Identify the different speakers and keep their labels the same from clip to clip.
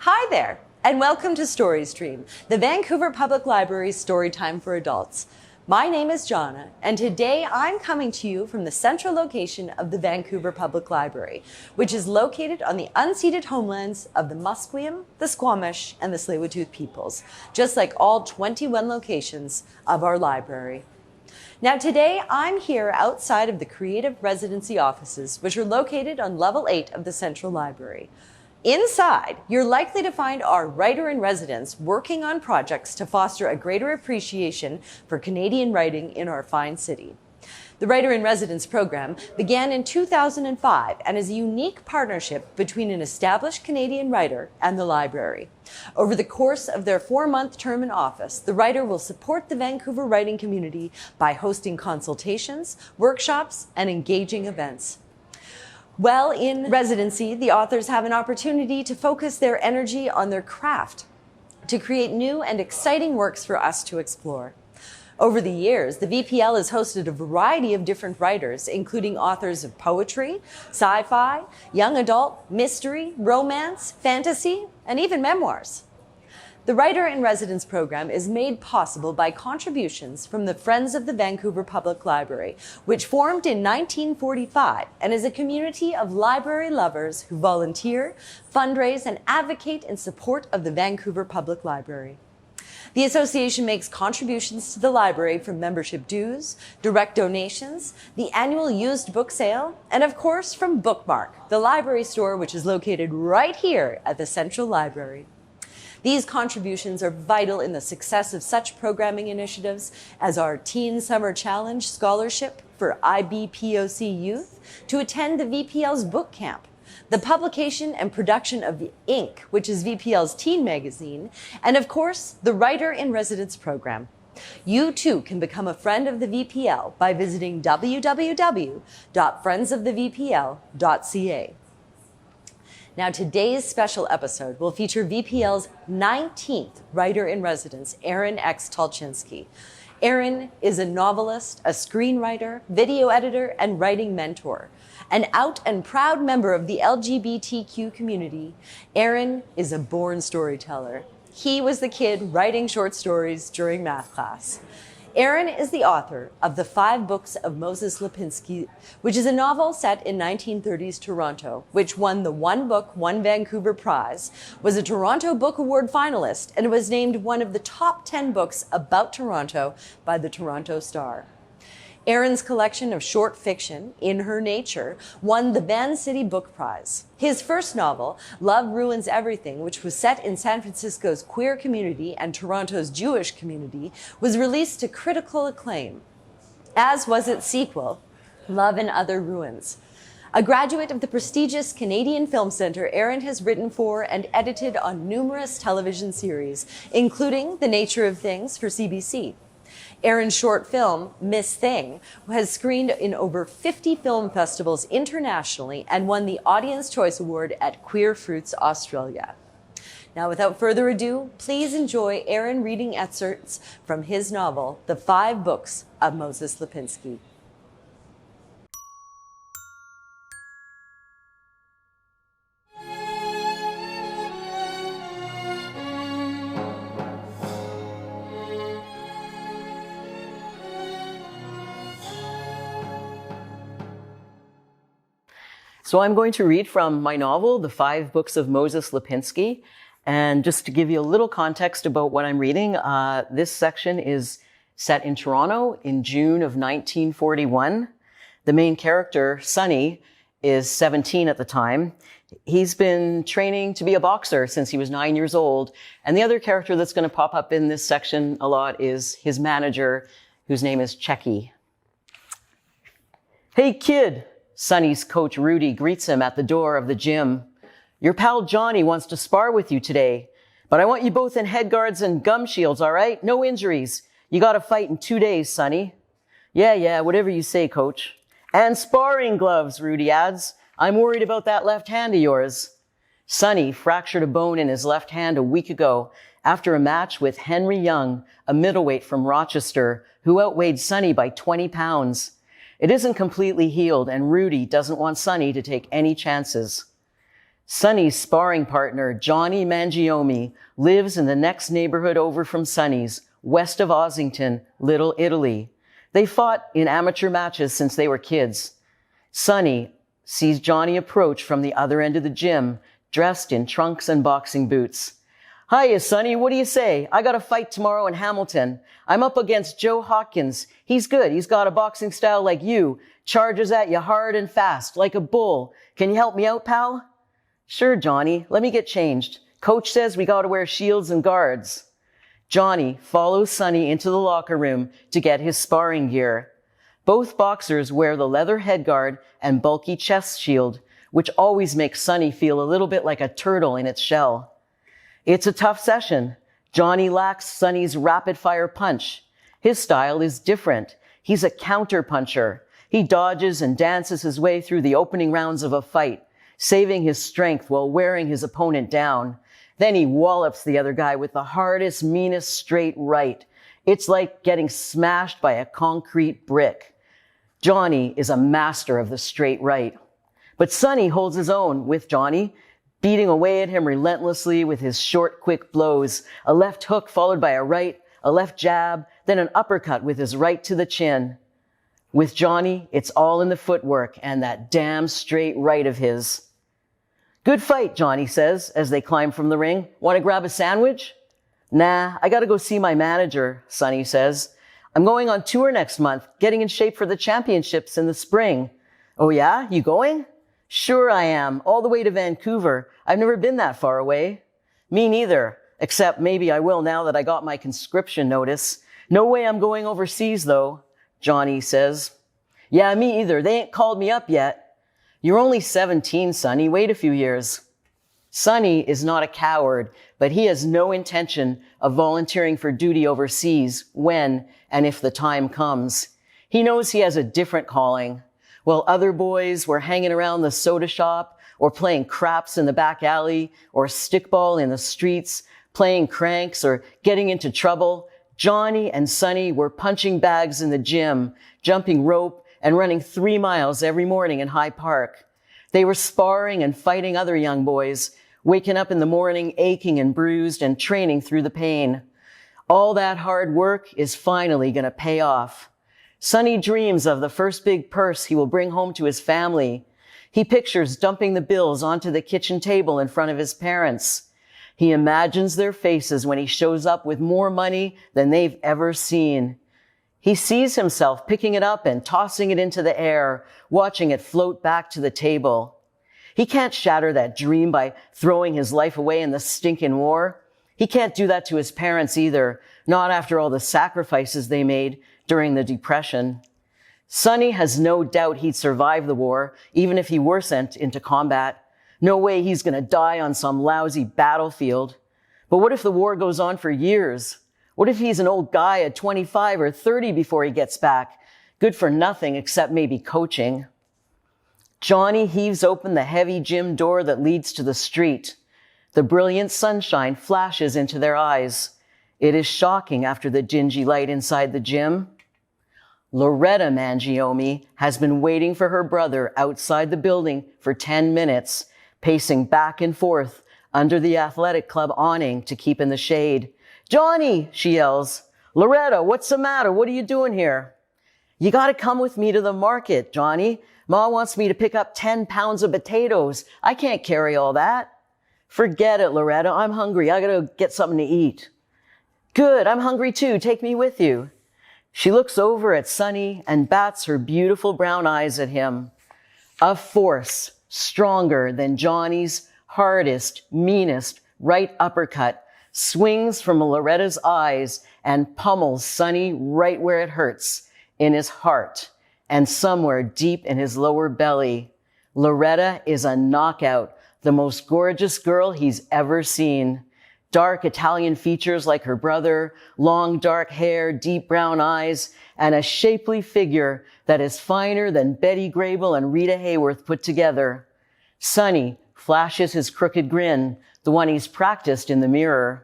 Speaker 1: Hi there, and welcome to Storystream, the Vancouver Public Library's Storytime for adults. My name is Jonna, and today I'm coming to you from the central location of the Vancouver Public Library, which is located on the unceded homelands of the Musqueam, the Squamish, and the Tsleil-Waututh peoples, just like all 21 locations of our library. Now today I'm here outside of the Creative Residency offices, which are located on level 8 of the Central Library. Inside, you're likely to find our writer-in-residence working on projects to foster a greater appreciation for Canadian writing in our fine city. The Writer-in-Residence program began in 2005 and is a unique partnership between an established Canadian writer and the library. Over the course of their 4-month term in office, the writer will support the Vancouver writing community by hosting consultations, workshops, and engaging events. While in residency, the authors have an opportunity to focus their energy on their craft, to create new and exciting works for us to explore. Over the years, the VPL has hosted a variety of different writers, including authors of poetry, sci-fi, young adult, mystery, romance, fantasy, and even memoirs. The Writer-in-Residence program is made possible by contributions from the Friends of the Vancouver Public Library, which formed in 1945 and is a community of library lovers who volunteer, fundraise, and advocate in support of the Vancouver Public Library. The association makes contributions to the library from membership dues, direct donations, the annual used book sale, and of course from Bookmark, the library store which is located right here at the Central Library. These contributions are vital in the success of such programming initiatives as our Teen Summer Challenge scholarship for IBPOC youth to attend the VPL's book camp, the publication and production of the Ink, which is VPL's teen magazine, and of course, the Writer-in-Residence program. You too can become a friend of the VPL by visiting www.friendsofthevpl.ca. Now, today's special episode will feature VPL's 19th Writer-in-Residence, Aren X Tulchinsky. Aren is a novelist, a screenwriter, video editor, and writing mentor. An out and proud member of the LGBTQ community, Aren is a born storyteller. He was the kid writing short stories during math class. Aren is the author of the 5 books of Moses Lapinsky, which is a novel set in 1930s Toronto, which won the One Book, One Vancouver Prize, was a Toronto Book Award finalist, and was named one of the top 10 books about Toronto by the Toronto Star. Aren's collection of short fiction, In Her Nature, won the Van City Book Prize. His first novel, Love Ruins Everything, which was set in San Francisco's queer community and Toronto's Jewish community, was released to critical acclaim, as was its sequel, Love and Other Ruins. A graduate of the prestigious Canadian Film Centre, Aren has written for and edited on numerous television series, including The Nature of Things for CBC. Aren's short film, Miss Thing, has screened in over 50 film festivals internationally and won the Audience Choice Award at Queer Fruits Australia. Now, without further ado, please enjoy Aren reading excerpts from his novel, The 5 Books of Moses Lapinsky.
Speaker 2: So I'm going to read from my novel, The 5 Books of Moses Lapinsky. And just to give you a little context about what I'm reading, this section is set in Toronto in June of 1941. The main character, Sonny, is 17 at the time. He's been training to be a boxer since he was 9 years old. And the other character that's going to pop up in this section a lot is his manager, whose name is Checky. Hey, kid! Sonny's coach Rudy greets him at the door of the gym. Your pal Johnny wants to spar with you today, but I want you both in head guards and gum shields, all right? No injuries. You got to fight in 2 days, Sonny. Yeah, whatever you say, coach. And sparring gloves, Rudy adds. I'm worried about that left hand of yours. Sonny fractured a bone in his left hand a week ago after a match with Henry Young, a middleweight from Rochester, who outweighed Sonny by 20 pounds. It isn't completely healed, and Rudy doesn't want Sonny to take any chances. Sonny's sparring partner, Johnny Mangiomi, lives in the next neighborhood over from Sonny's, west of Ossington, Little Italy. They fought in amateur matches since they were kids. Sonny sees Johnny approach from the other end of the gym, dressed in trunks and boxing boots. "Hiya, Sonny, what do you say? I got a fight tomorrow in Hamilton. I'm up against Joe Hawkins. He's good. He's got a boxing style like you. Charges at you hard and fast, like a bull. Can you help me out, pal?" "Sure, Johnny. Let me get changed. Coach says we got to wear shields and guards." Johnny follows Sonny into the locker room to get his sparring gear. Both boxers wear the leather headguard and bulky chest shield, which always makes Sonny feel a little bit like a turtle in its shell. It's a tough session. Johnny lacks Sonny's rapid-fire punch. His style is different. He's a counter-puncher. He dodges and dances his way through the opening rounds of a fight, saving his strength while wearing his opponent down. Then he wallops the other guy with the hardest, meanest straight right. It's like getting smashed by a concrete brick. Johnny is a master of the straight right. But Sonny holds his own with Johnny, beating away at him relentlessly with his short, quick blows, a left hook followed by a right, a left jab, then an uppercut with his right to the chin. With Johnny, it's all in the footwork and that damn straight right of his. "Good fight," Johnny says as they climb from the ring. "Want to grab a sandwich?" "Nah, I got to go see my manager," Sonny says. "I'm going on tour next month, getting in shape for the championships in the spring." "Oh yeah? You going?" "Sure I am, all the way to Vancouver. I've never been that far away." "Me neither, except maybe I will now that I got my conscription notice. No way I'm going overseas though," Johnny says. "Yeah, me either. They ain't called me up yet." "You're only 17, Sonny. Wait a few years." Sonny is not a coward, but he has no intention of volunteering for duty overseas when and if the time comes. He knows he has a different calling. While other boys were hanging around the soda shop or playing craps in the back alley or stickball in the streets, playing cranks or getting into trouble, Johnny and Sonny were punching bags in the gym, jumping rope, and running 3 miles every morning in High Park. They were sparring and fighting other young boys, waking up in the morning aching and bruised and training through the pain. All that hard work is finally going to pay off. Sonny dreams of the first big purse he will bring home to his family. He pictures dumping the bills onto the kitchen table in front of his parents. He imagines their faces when he shows up with more money than they've ever seen. He sees himself picking it up and tossing it into the air, watching it float back to the table. He can't shatter that dream by throwing his life away in the stinking war. He can't do that to his parents either, not after all the sacrifices they made during the Depression. Sonny has no doubt he'd survive the war, even if he were sent into combat. No way he's going to die on some lousy battlefield. But what if the war goes on for years? What if he's an old guy at 25 or 30 before he gets back? Good for nothing except maybe coaching. Johnny heaves open the heavy gym door that leads to the street. The brilliant sunshine flashes into their eyes. It is shocking after the dingy light inside the gym. Loretta Mangiomi has been waiting for her brother outside the building for 10 minutes, pacing back and forth under the athletic club awning to keep in the shade. "Johnny," she yells. "Loretta, what's the matter? What are you doing here?" "You got to come with me to the market, Johnny. Ma wants me to pick up 10 pounds of potatoes. I can't carry all that." "Forget it, Loretta. I'm hungry. I got to get something to eat." "Good. I'm hungry too. Take me with you." She looks over at Sonny and bats her beautiful brown eyes at him. A force stronger than Johnny's hardest, meanest right uppercut swings from Loretta's eyes and pummels Sonny right where it hurts, in his heart and somewhere deep in his lower belly. Loretta is a knockout, the most gorgeous girl he's ever seen. Dark Italian features like her brother, long dark hair, deep brown eyes, and a shapely figure that is finer than Betty Grable and Rita Hayworth put together. Sonny flashes his crooked grin, the one he's practiced in the mirror.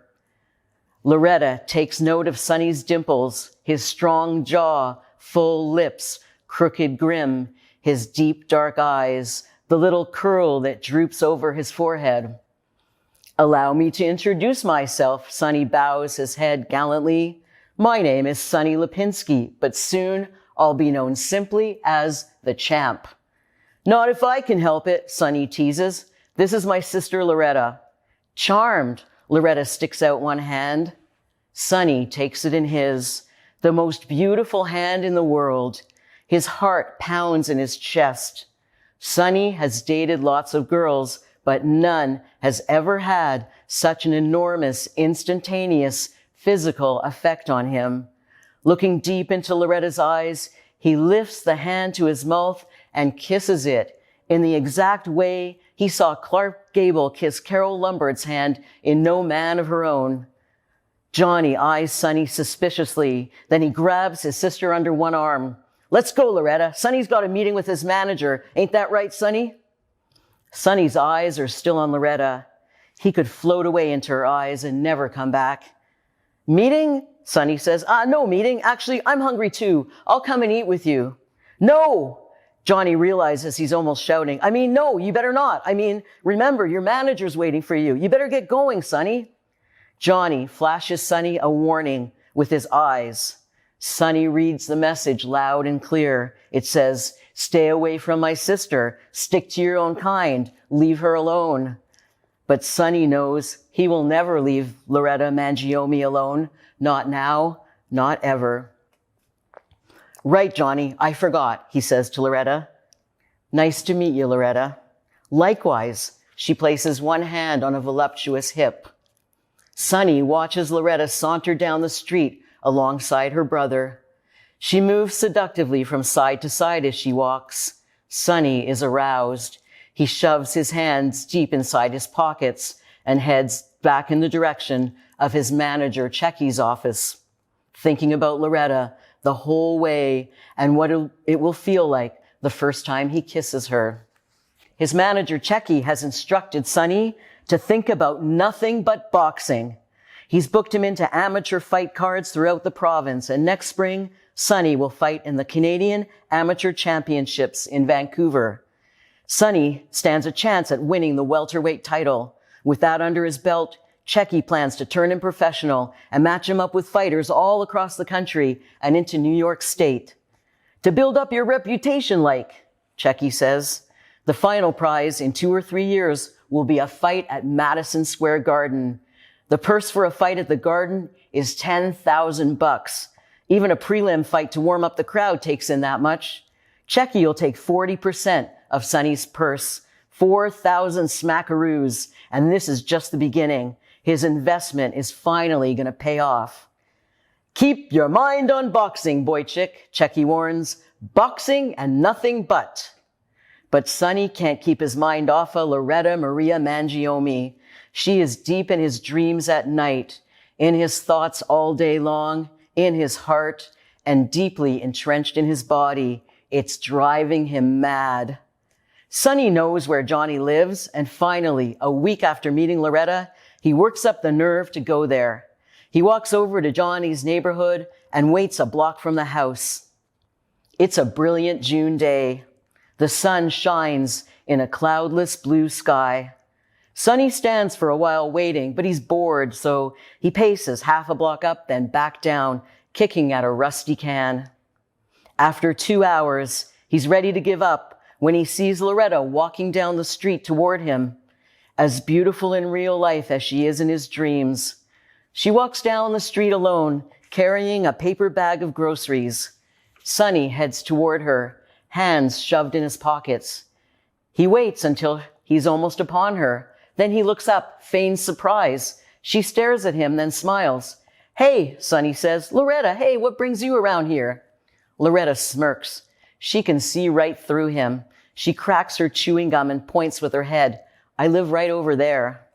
Speaker 2: Loretta takes note of Sonny's dimples, his strong jaw, full lips, crooked grin, his deep dark eyes, the little curl that droops over his forehead. Allow me to introduce myself. Sonny bows his head gallantly. My name is Sonny Lapinsky, but soon I'll be known simply as the Champ. Not if I can help it, Sonny teases. This is my sister Loretta. Charmed, Loretta sticks out one hand. Sonny takes it in his, the most beautiful hand in the world. His heart pounds in his chest. Sonny has dated lots of girls, but none has ever had such an enormous, instantaneous, physical effect on him. Looking deep into Loretta's eyes, he lifts the hand to his mouth and kisses it in the exact way he saw Clark Gable kiss Carol Lombard's hand in No Man of Her Own. Johnny eyes Sonny suspiciously. Then he grabs his sister under one arm. Let's go, Loretta. Sonny's got a meeting with his manager. Ain't that right, Sonny? Sonny's eyes are still on Loretta. He could float away into her eyes and never come back. Meeting? Sonny says, no meeting. Actually, I'm hungry too. I'll come and eat with you. No! Johnny realizes he's almost shouting. No, you better not. Remember, your manager's waiting for you. You better get going, Sonny. Johnny flashes Sonny a warning with his eyes. Sonny reads the message loud and clear. It says, stay away from my sister. Stick to your own kind. Leave her alone. But Sonny knows he will never leave Loretta Mangiomi alone. Not now, not ever. Right, Johnny, I forgot, he says to Loretta. Nice to meet you, Loretta. Likewise, she places one hand on a voluptuous hip. Sonny watches Loretta saunter down the street alongside her brother. She moves seductively from side to side as she walks. Sonny is aroused. He shoves his hands deep inside his pockets and heads back in the direction of his manager, Checky's office, thinking about Loretta the whole way and what it will feel like the first time he kisses her. His manager, Checky, has instructed Sonny to think about nothing but boxing. He's booked him into amateur fight cards throughout the province, and next spring, Sonny will fight in the Canadian Amateur Championships in Vancouver. Sonny stands a chance at winning the welterweight title. With that under his belt, Checky plans to turn him professional and match him up with fighters all across the country and into New York State. To build up your reputation, Checky says, the final prize in 2 or 3 years will be a fight at Madison Square Garden. The purse for a fight at the Garden is $10,000. Even a prelim fight to warm up the crowd takes in that much. Checky will take 40% of Sonny's purse, 4,000 smackaroos, and this is just the beginning. His investment is finally going to pay off. Keep your mind on boxing, boy chick, Checky warns. Boxing and nothing but. But Sonny can't keep his mind off of Loretta Maria Mangiomi. She is deep in his dreams at night, in his thoughts all day long, in his heart, and deeply entrenched in his body. It's driving him mad. Sonny knows where Johnny lives, and finally, a week after meeting Loretta, he works up the nerve to go there. He walks over to Johnny's neighborhood and waits a block from the house. It's a brilliant June day. The sun shines in a cloudless blue sky. Sonny stands for a while waiting, but he's bored, so he paces half a block up, then back down, kicking at a rusty can. After 2 hours, he's ready to give up when he sees Loretta walking down the street toward him, as beautiful in real life as she is in his dreams. She walks down the street alone, carrying a paper bag of groceries. Sonny heads toward her, hands shoved in his pockets. He waits until he's almost upon her. Then he looks up, feigns surprise. She stares at him, then smiles. Hey, Sonny says. Loretta, hey, what brings you around here? Loretta smirks. She can see right through him. She cracks her chewing gum and points with her head. I live right over there.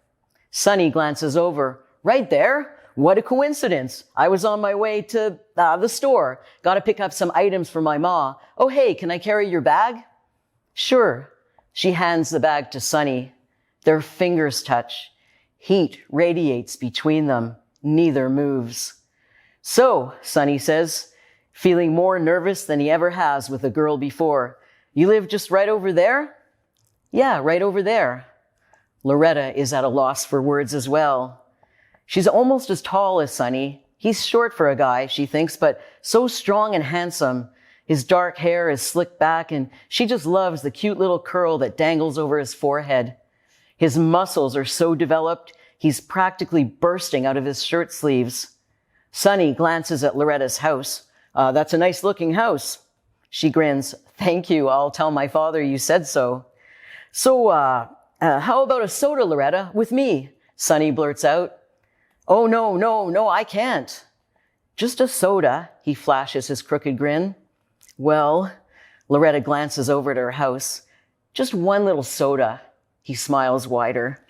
Speaker 2: Sonny glances over. Right there? What a coincidence. I was on my way to the store. Got to pick up some items for my ma. Oh, hey, can I carry your bag? Sure. She hands the bag to Sonny. Their fingers touch. Heat radiates between them. Neither moves. So, Sonny says, feeling more nervous than he ever has with a girl before, you live just right over there? Yeah, right over there. Loretta is at a loss for words as well. She's almost as tall as Sonny. He's short for a guy, she thinks, but so strong and handsome. His dark hair is slicked back, and she just loves the cute little curl that dangles over his forehead. His muscles are so developed, he's practically bursting out of his shirt sleeves. Sonny glances at Loretta's house. That's a nice-looking house. She grins. Thank you. I'll tell my father you said so. So, how about a soda, Loretta, with me? Sonny blurts out. Oh, no, I can't. Just a soda, he flashes his crooked grin. Well, Loretta glances over at her house. Just one little soda. He smiles wider.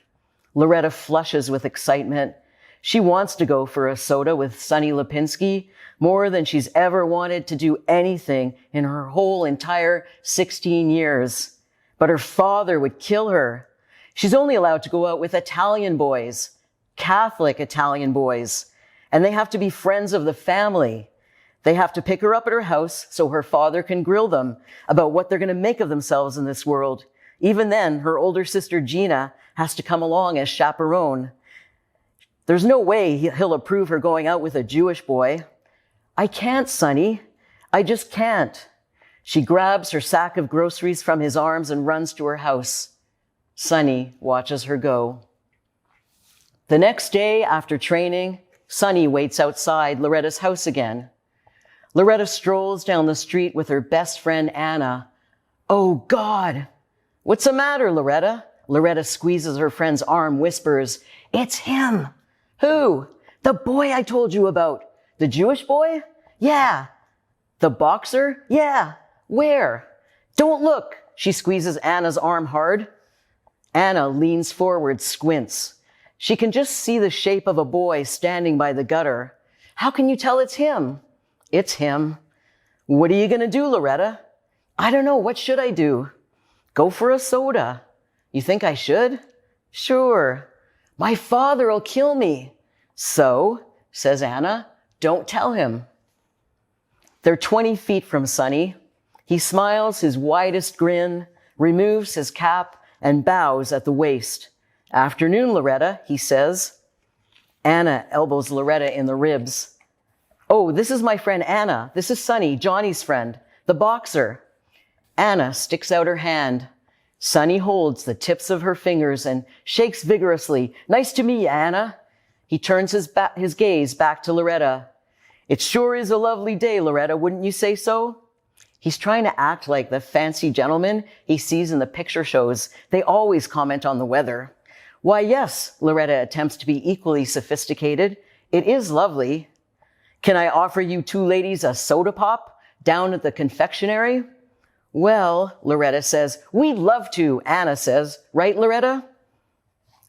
Speaker 2: Loretta flushes with excitement. She wants to go for a soda with Sonny Lapinsky more than she's ever wanted to do anything in her whole entire 16 years. But her father would kill her. She's only allowed to go out with Italian boys, Catholic Italian boys, and they have to be friends of the family. They have to pick her up at her house so her father can grill them about what they're going to make of themselves in this world. Even then, her older sister Gina has to come along as chaperone. There's no way he'll approve her going out with a Jewish boy. I can't, Sonny. I just can't. She grabs her sack of groceries from his arms and runs to her house. Sonny watches her go. The next day after training, Sonny waits outside Loretta's house again. Loretta strolls down the street with her best friend Anna. Oh, God! What's the matter, Loretta? Loretta squeezes her friend's arm, whispers, It's him! Who? The boy I told you about. The Jewish boy? Yeah. The boxer? Yeah. Where? Don't look. She squeezes Anna's arm hard. Anna leans forward, squints. She can just see the shape of a boy standing by the gutter. How can you tell it's him? It's him. What are you going to do, Loretta? I don't know. What should I do? Go for a soda. You think I should? Sure. My father'll kill me. So, says Anna, don't tell him. They're 20 feet from Sonny. He smiles his widest grin, removes his cap, and bows at the waist. Afternoon, Loretta, he says. Anna elbows Loretta in the ribs. Oh, this is my friend Anna. This is Sonny, Johnny's friend, the boxer. Anna sticks out her hand. Sonny holds the tips of her fingers and shakes vigorously. Nice to meet you, Anna. He turns his gaze back to Loretta. It sure is a lovely day, Loretta, wouldn't you say so? He's trying to act like the fancy gentleman he sees in the picture shows. They always comment on the weather. Why, yes, Loretta attempts to be equally sophisticated. It is lovely. Can I offer you two ladies a soda pop down at the confectionery? Well, Loretta says, we'd love to, Anna says. Right, Loretta?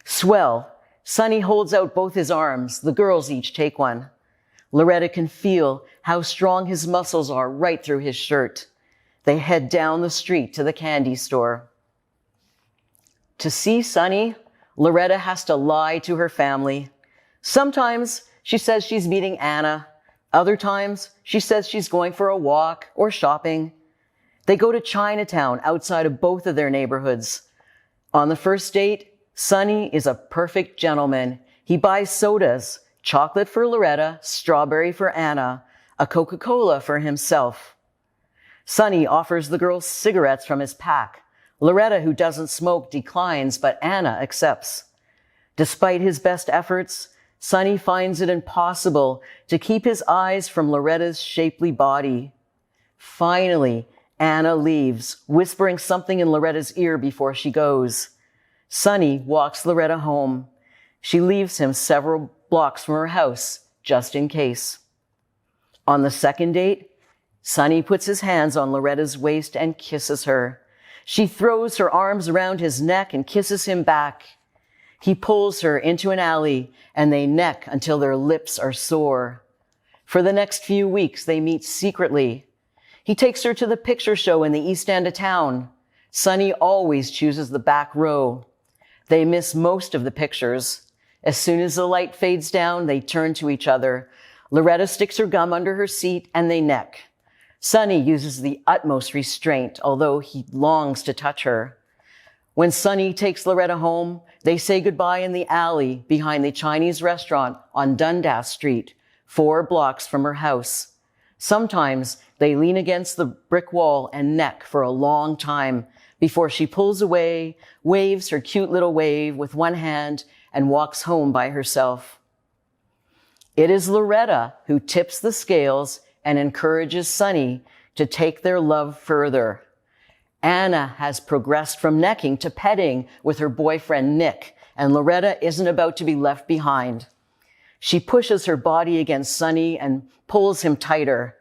Speaker 2: Swell. Sonny holds out both his arms. The girls each take one. Loretta can feel how strong his muscles are right through his shirt. They head down the street to the candy store. To see Sonny, Loretta has to lie to her family. Sometimes she says she's meeting Anna. Other times she says she's going for a walk or shopping. They go to Chinatown outside of both of their neighborhoods. On the first date, Sonny is a perfect gentleman. He buys sodas, chocolate for Loretta, strawberry for Anna, a Coca-Cola for himself. Sonny offers the girls cigarettes from his pack. Loretta, who doesn't smoke, declines, but Anna accepts. Despite his best efforts, Sonny finds it impossible to keep his eyes from Loretta's shapely body. Finally, Anna leaves, whispering something in Loretta's ear before she goes. Sonny walks Loretta home. She leaves him several blocks from her house, just in case. On the second date, Sonny puts his hands on Loretta's waist and kisses her. She throws her arms around his neck and kisses him back. He pulls her into an alley and they neck until their lips are sore. For the next few weeks, they meet secretly. He takes her to the picture show in the East End of town. Sonny always chooses the back row. They miss most of the pictures. As soon as the light fades down, they turn to each other. Loretta sticks her gum under her seat and they neck. Sonny uses the utmost restraint, although he longs to touch her. When Sunny takes Loretta home, they say goodbye in the alley behind the Chinese restaurant on Dundas Street, 4 blocks from her house. Sometimes they lean against the brick wall and neck for a long time before she pulls away, waves her cute little wave with one hand, and walks home by herself. It is Loretta who tips the scales and encourages Sunny to take their love further. Anna has progressed from necking to petting with her boyfriend Nick, and Loretta isn't about to be left behind. She pushes her body against Sunny and pulls him tighter.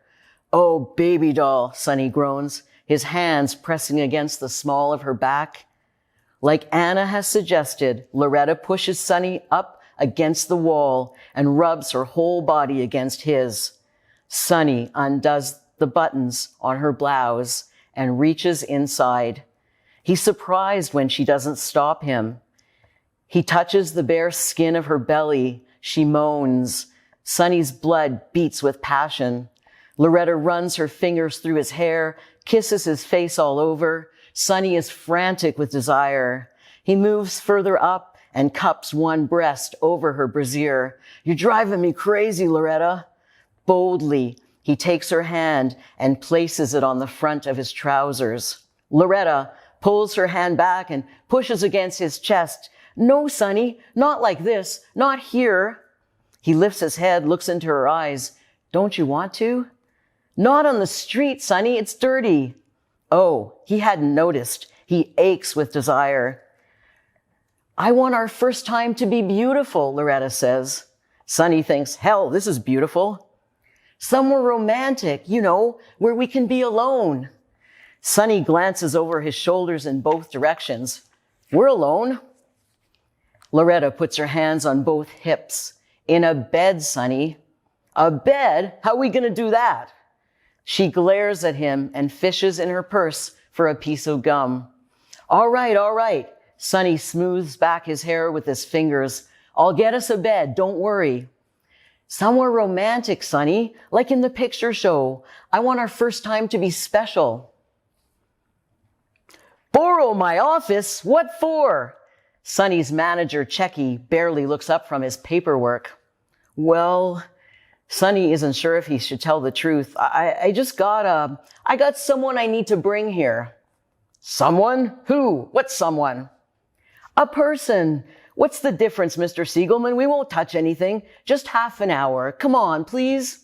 Speaker 2: "Oh, baby doll," Sunny groans, his hands pressing against the small of her back. Like Anna has suggested, Loretta pushes Sunny up against the wall and rubs her whole body against his. Sunny undoes the buttons on her blouse and reaches inside. He's surprised when she doesn't stop him. He touches the bare skin of her belly. She moans. Sunny's blood beats with passion. Loretta runs her fingers through his hair, kisses his face all over. Sunny is frantic with desire. He moves further up and cups one breast over her brassiere. "You're driving me crazy, Loretta." Boldly, he takes her hand and places it on the front of his trousers. Loretta pulls her hand back and pushes against his chest. "No, Sunny, not like this, not here." He lifts his head, looks into her eyes. "Don't you want to?" "Not on the street, Sunny, it's dirty." Oh, he hadn't noticed. He aches with desire. "I want our first time to be beautiful," Loretta says. Sunny thinks, "Hell, this is beautiful." "Somewhere romantic, where we can be alone." Sunny glances over his shoulders in both directions. "We're alone." Loretta puts her hands on both hips. "In a bed, Sunny." "A bed? How are we going to do that?" She glares at him and fishes in her purse for a piece of gum. All right. Sunny smooths back his hair with his fingers. "I'll get us a bed, don't worry." "Somewhere romantic, Sunny, like in the picture show. I want our first time to be special." "Borrow my office? What for?" Sunny's manager, Checky, barely looks up from his paperwork. "Well," Sunny isn't sure if he should tell the truth. I got someone I need to bring here." "Someone? Who? What's someone?" "A person. What's the difference, Mr. Siegelman? We won't touch anything. Just half an hour. Come on, please."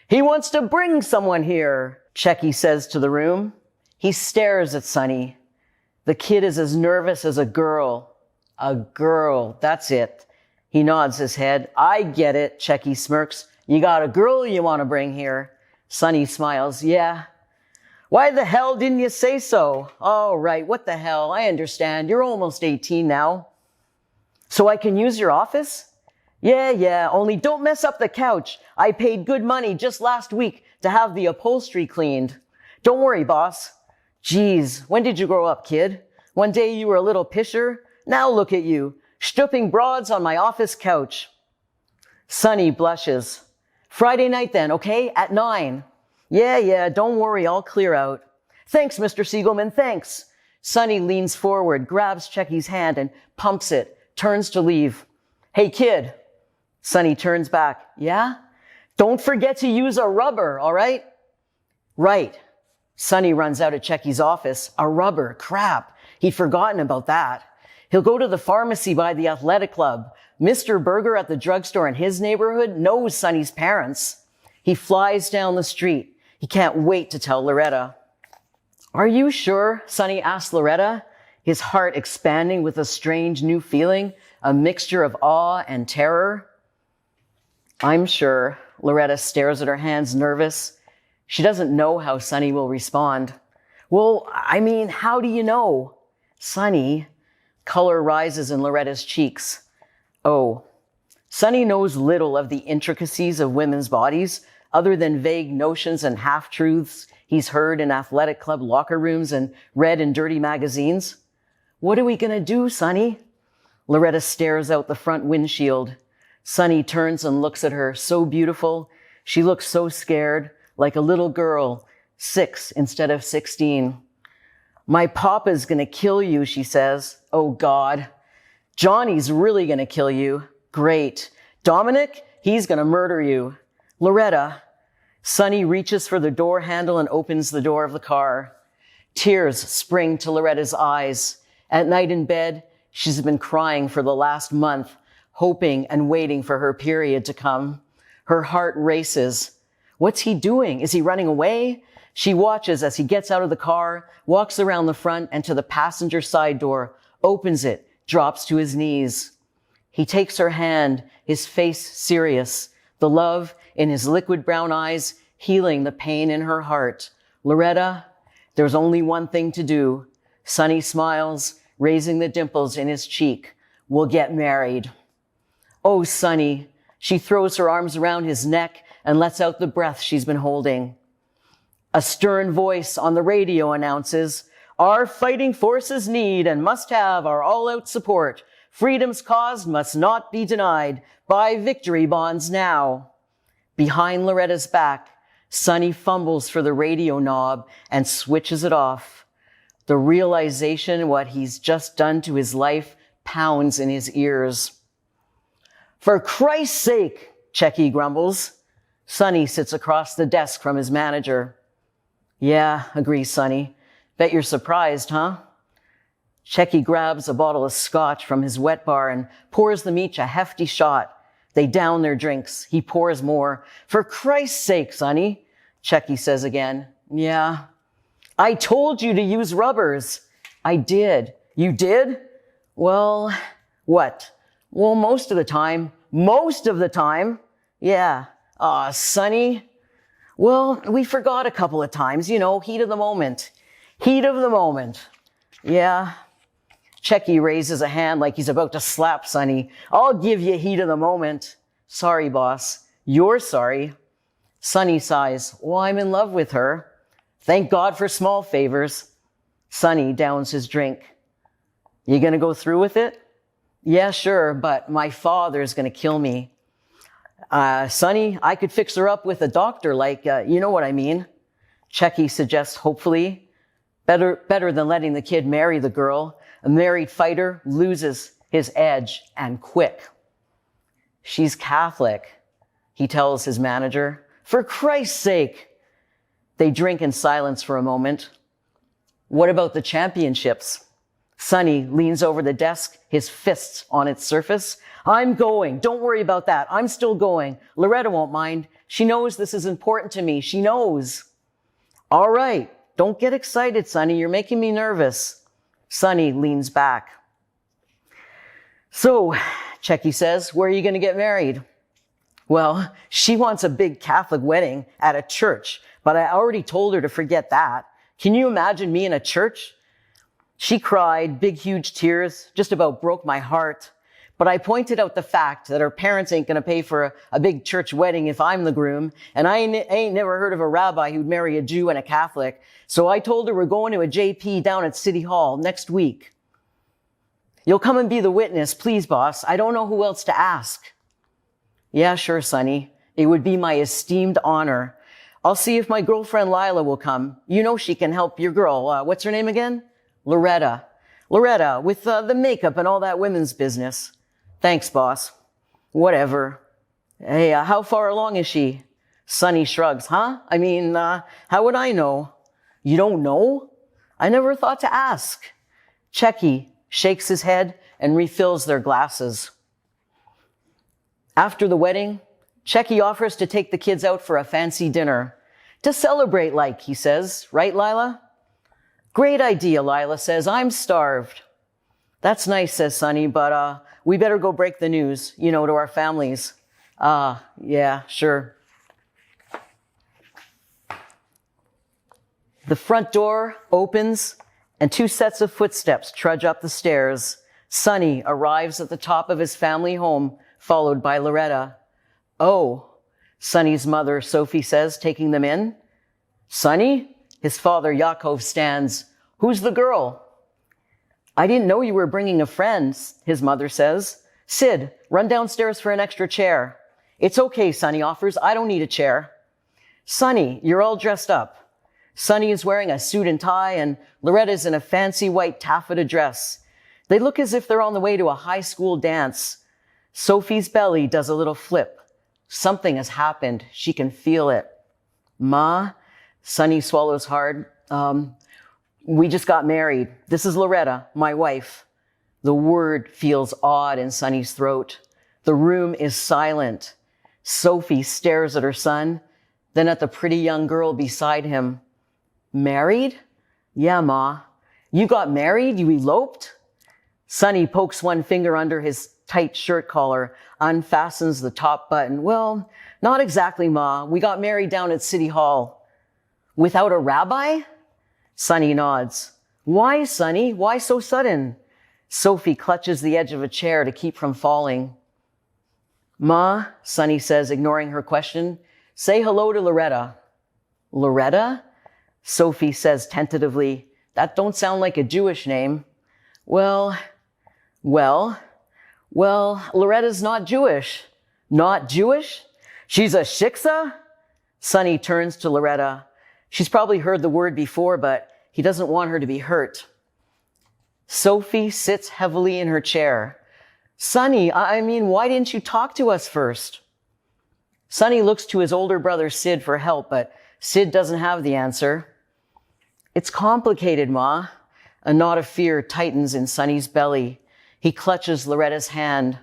Speaker 2: "He wants to bring someone here," Checky says to the room. He stares at Sunny. The kid is as nervous as a girl. "A girl, that's it." He nods his head. "I get it," Checky smirks. "You got a girl you want to bring here?" Sunny smiles. "Yeah." "Why the hell didn't you say so?" "Oh, right, what the hell, I understand. You're almost 18 now." "So I can use your office?" Yeah, only don't mess up the couch. I paid good money just last week to have the upholstery cleaned." "Don't worry, boss." "Geez, when did you grow up, kid? One day you were a little pisher. Now look at you, stooping broads on my office couch." Sunny blushes. "Friday night then, okay? At 9. Yeah, don't worry, I'll clear out." "Thanks, Mr. Siegelman, thanks." Sunny leans forward, grabs Checky's hand and pumps it, turns to leave. "Hey, kid." Sunny turns back. "Yeah?" "Don't forget to use a rubber, all right?" "Right." Sunny runs out of Checky's office. A rubber, crap. He'd forgotten about that. He'll go to the pharmacy by the athletic club. Mr. Berger at the drugstore in his neighborhood knows Sunny's parents. He flies down the street. He can't wait to tell Loretta. "Are you sure?" Sunny asks Loretta, his heart expanding with a strange new feeling, a mixture of awe and terror. "I'm sure." Loretta stares at her hands, nervous. She doesn't know how Sunny will respond. "Well, how do you know?" "Sunny." Color rises in Loretta's cheeks. Oh. Sunny knows little of the intricacies of women's bodies, other than vague notions and half-truths he's heard in athletic club locker rooms and read in dirty magazines. "What are we going to do, Sunny?" Loretta stares out the front windshield. Sunny turns and looks at her, so beautiful. She looks so scared, like a little girl, 6 instead of 16. My papa's gonna kill you, she says. Oh God. Johnny's really gonna kill you. Great. Dominic, he's gonna murder you. Loretta. Sonny reaches for the door handle and opens the door of the car. Tears spring to Loretta's eyes. At night in bed, she's been crying for the last month, hoping and waiting for her period to come. Her heart races. What's he doing? Is he running away? She watches as he gets out of the car, walks around the front and to the passenger side door, opens it, drops to his knees. He takes her hand, his face serious, the love in his liquid brown eyes, healing the pain in her heart. Loretta, there's only one thing to do. Sonny smiles, raising the dimples in his cheek. We'll get married. Oh, Sonny. She throws her arms around his neck and lets out the breath she's been holding. A stern voice on the radio announces, our fighting forces need and must have our all-out support. Freedom's cause must not be denied. Buy victory bonds now. Behind Loretta's back, Sonny fumbles for the radio knob and switches it off. The realization what he's just done to his life pounds in his ears. For Christ's sake, Checky grumbles. Sonny sits across the desk from his manager. Yeah, agrees Sonny. Bet you're surprised, huh? Checky grabs a bottle of scotch from his wet bar and pours them each a hefty shot. They down their drinks. He pours more. For Christ's sake, Sonny, Checky says again. Yeah. I told you to use rubbers. I did. You did? Well, what? Well, most of the time. Most of the time? Yeah. Aw, Sonny. Well, we forgot a couple of times, you know, heat of the moment. Heat of the moment. Yeah. Checky raises a hand like he's about to slap Sonny. I'll give you heat of the moment. Sorry, boss. You're sorry. Sonny sighs. Well, I'm in love with her. Thank God for small favors. Sonny downs his drink. You gonna go through with it? Yeah, sure, but my father's gonna kill me. Sonny, I could fix her up with a doctor, like, you know what I mean. Checky suggests hopefully. Better than letting the kid marry the girl. A married fighter loses his edge, and quick. She's Catholic, he tells his manager. For Christ's sake. They drink in silence for a moment. What about the championships? Sonny leans over the desk, his fists on its surface. I'm going. Don't worry about that. I'm still going. Loretta won't mind. She knows this is important to me. She knows. All right. Don't get excited, Sonny. You're making me nervous. Sonny leans back. So, Checky says, where are you going to get married? Well, she wants a big Catholic wedding at a church, but I already told her to forget that. Can you imagine me in a church? She cried, big, huge tears, just about broke my heart. But I pointed out the fact that her parents ain't going to pay for a big church wedding if I'm the groom, and I ain't never heard of a rabbi who'd marry a Jew and a Catholic. So I told her we're going to a JP down at City Hall next week. You'll come and be the witness, please, boss. I don't know who else to ask. Yeah, sure, Sonny. It would be my esteemed honor. I'll see if my girlfriend Lila will come. You know she can help your girl. What's her name again? Loretta. Loretta, with the makeup and all that women's business. Thanks, boss. Whatever. Hey, how far along is she? Sonny shrugs. Huh? I mean, how would I know? You don't know? I never thought to ask. Checky shakes his head and refills their glasses. After the wedding, Checky offers to take the kids out for a fancy dinner. To celebrate, like, he says. Right, Lila? Great idea, Lila says. I'm starved. That's nice, says Sonny, but we better go break the news, you know, to our families. Yeah, sure. The front door opens and two sets of footsteps trudge up the stairs. Sonny arrives at the top of his family home, followed by Loretta. Oh, Sonny's mother, Sophie says, taking them in. Sonny? His father, Yaakov, stands. Who's the girl? I didn't know you were bringing a friend, his mother says. Sid, run downstairs for an extra chair. It's okay, Sonny offers. I don't need a chair. Sonny, you're all dressed up. Sonny is wearing a suit and tie, and Loretta's in a fancy white taffeta dress. They look as if they're on the way to a high school dance. Sophie's belly does a little flip. Something has happened. She can feel it. Ma, Sonny swallows hard. We just got married. This is Loretta, my wife. The word feels odd in Sonny's throat. The room is silent. Sophie stares at her son, then at the pretty young girl beside him. Married? Yeah, Ma. You got married? You eloped? Sonny pokes one finger under his tight shirt collar, unfastens the top button. Well, not exactly, Ma. We got married down at City Hall. Without a rabbi? Sonny nods. Why, Sonny? Why so sudden? Sophie clutches the edge of a chair to keep from falling. Ma, Sonny says, ignoring her question, say hello to Loretta. Loretta? Sophie says tentatively, that don't sound like a Jewish name. Well, Loretta's not Jewish. Not Jewish? She's a shiksa? Sonny turns to Loretta. She's probably heard the word before, but he doesn't want her to be hurt. Sophie sits heavily in her chair. Sonny, why didn't you talk to us first? Sonny looks to his older brother Sid for help, but Sid doesn't have the answer. It's complicated, Ma. A knot of fear tightens in Sonny's belly. He clutches Loretta's hand.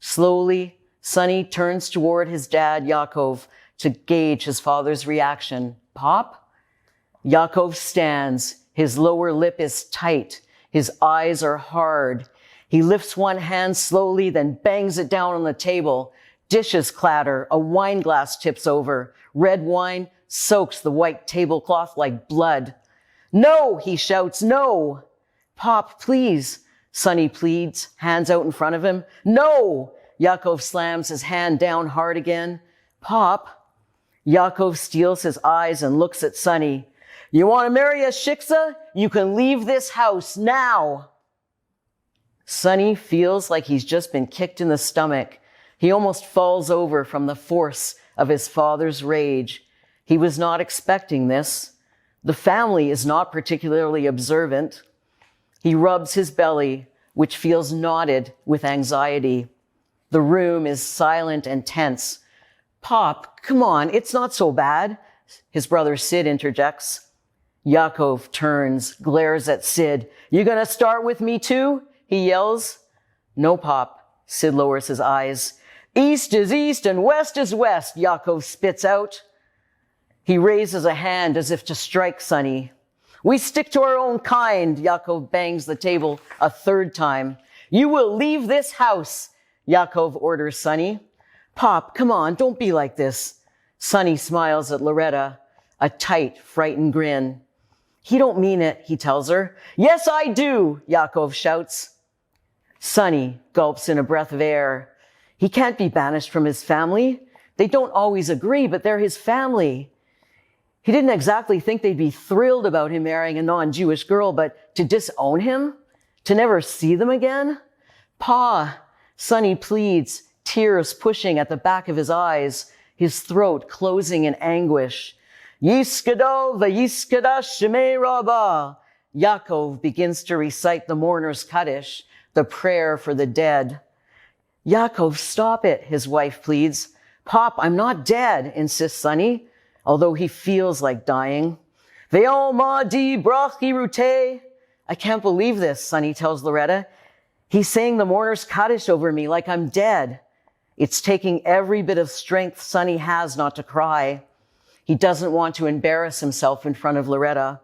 Speaker 2: Slowly, Sonny turns toward his dad, Yaakov, to gauge his father's reaction. Pop? Yaakov stands. His lower lip is tight. His eyes are hard. He lifts one hand slowly, then bangs it down on the table. Dishes clatter. A wine glass tips over. Red wine soaks the white tablecloth like blood. No, he shouts, no. Pop, please, Sonny pleads, hands out in front of him. No! Yaakov slams his hand down hard again. Pop. Yaakov steels his eyes and looks at Sonny. You want to marry a shiksa? You can leave this house now. Sonny feels like he's just been kicked in the stomach. He almost falls over from the force of his father's rage. He was not expecting this. The family is not particularly observant. He rubs his belly, which feels knotted with anxiety. The room is silent and tense. Pop, come on, it's not so bad, his brother Sid interjects. Yaakov turns, glares at Sid. You gonna start with me too? He yells. No, Pop, Sid lowers his eyes. East is east and west is west, Yaakov spits out. He raises a hand as if to strike Sonny. We stick to our own kind, Yaakov bangs the table a third time. You will leave this house, Yaakov orders Sonny. Pop, come on, don't be like this. Sonny smiles at Loretta, a tight, frightened grin. He don't mean it, he tells her. Yes, I do, Yaakov shouts. Sonny gulps in a breath of air. He can't be banished from his family. They don't always agree, but they're his family. He didn't exactly think they'd be thrilled about him marrying a non-Jewish girl, but to disown him? To never see them again? Pa, Sonny pleads, tears pushing at the back of his eyes, his throat closing in anguish. Yiskado v'yiskada shemei Rabbah. Yaakov begins to recite the mourner's Kaddish, the prayer for the dead. Yaakov, stop it, his wife pleads. Pop, I'm not dead, insists Sonny, although he feels like dying. Ve'oma di brachirute. I can't believe this, Sonny tells Loretta. He's saying the mourner's Kaddish over me like I'm dead. It's taking every bit of strength Sonny has not to cry. He doesn't want to embarrass himself in front of Loretta.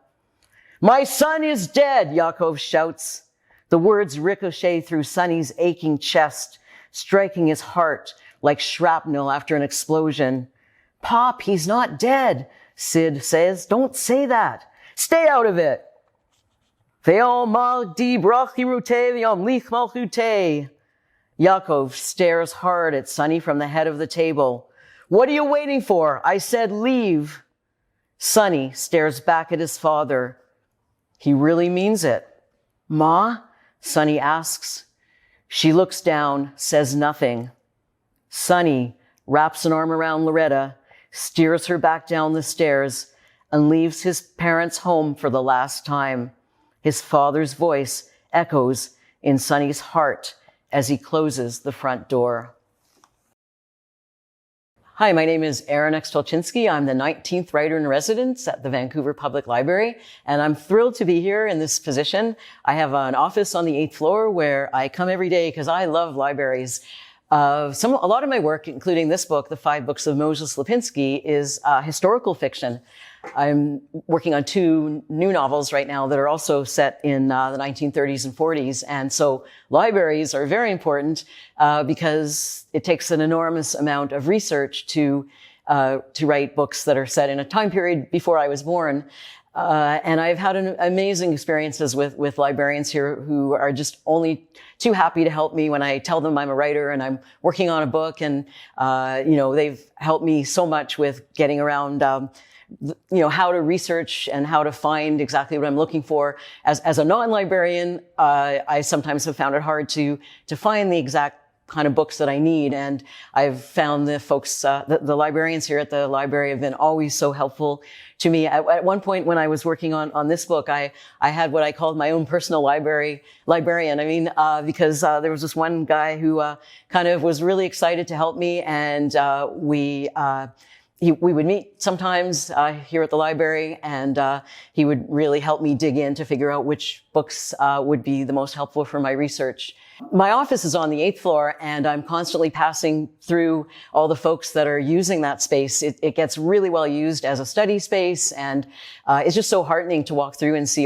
Speaker 2: My son is dead, Yaakov shouts. The words ricochet through Sonny's aching chest, striking his heart like shrapnel after an explosion. Pop, he's not dead, Sid says. Don't say that. Stay out of it. Yaakov stares hard at Sonny from the head of the table. What are you waiting for? I said leave. Sonny stares back at his father. He really means it. Ma? Sonny asks. She looks down, says nothing. Sonny wraps an arm around Loretta, steers her back down the stairs, and leaves his parents' home for the last time. His father's voice echoes in Sonny's heart as he closes the front door. Hi, my name is Aren X. Tulchinsky. I'm the 19th writer in residence at the Vancouver Public Library, and I'm thrilled to be here in this position. I have an office on the 8th floor where I come every day because I love libraries. A lot of my work, including this book, The 5 Books of Moses Lapinsky, is historical fiction. I'm working on 2 new novels right now that are also set in the 1930s and 40s. And so libraries are very important because it takes an enormous amount of research to write books that are set in a time period before I was born. And I've had amazing experiences with librarians here who are just only too happy to help me when I tell them I'm a writer and I'm working on a book. And, they've helped me so much with getting around, how to research and how to find exactly what I'm looking for. As a non-librarian, I sometimes have found it hard to find the exact kind of books that I need. And I've found the folks, the librarians here at the library have been always so helpful to me. At one point when I was working on this book, I had what I called my own personal librarian. Because there was this one guy who kind of was really excited to help me, and we would meet sometimes here at the library, and he would really help me dig in to figure out which books would be the most helpful for my research. My office is on the 8th floor, and I'm constantly passing through all the folks that are using that space. It gets really well used as a study space, and it's just so heartening to walk through and see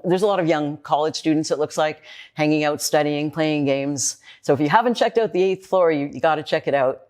Speaker 2: there's a lot of young college students, it looks like, hanging out, studying, playing games. So if you haven't checked out the 8th floor, you got to check it out.